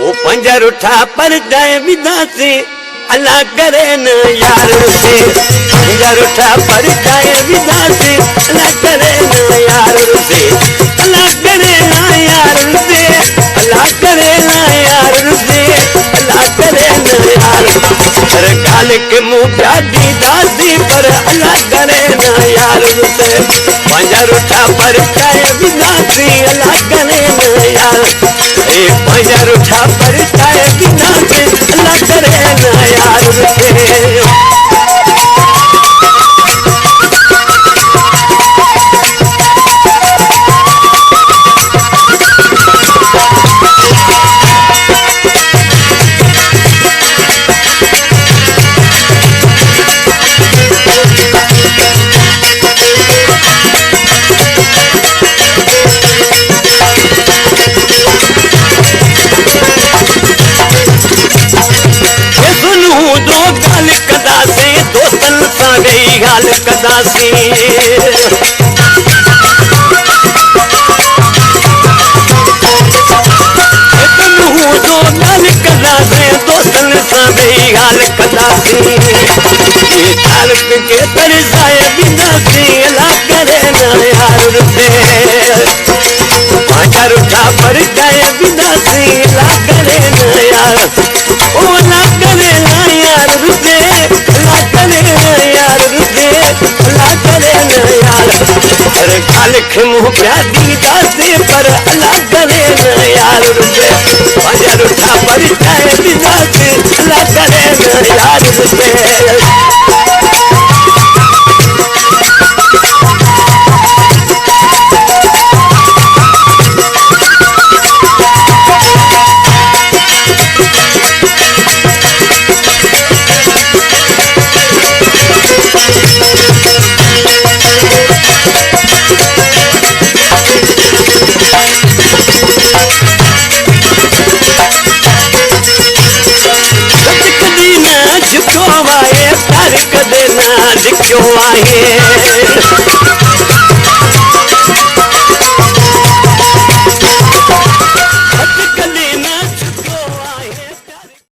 वो पंजर उठा पर जाए विदा से अल्लाह करे न यार से। पंजर उठा पर जाए विदा से अल्लाह करे न यार से। अल्लाह करे ना यार से, अल्लाह करे ना यार से, अल्लाह करे न यार। हर गाल के मुँह प्यादी दादी पर अल्लाह करे न यार से। पंजर उठा पर जाए विदा से अल्लाह करे न यार। पंजर उठा पर जाए विदा से अल्लाह करे न यार से। गाल कदासी दो गाल कदासे दोस्तन सां गाल कदासी। तारक के तरसाए बिंदासी अल्लाह करे न यार से। पंजर उठा पर जाए बिंदासी अल्लाह करे न यार। ओ अल्लाह करे न यार से, अल्लाह करे न यार से, अल्लाह करे न यार। हर गाल के मुँह प्यादी दासे पर अल्लाह करे न यार से। पंजर उठा पर जाए बिंदासी अल्लाह करे न यार से। झुको वाए तारक दे ना झुको वाए।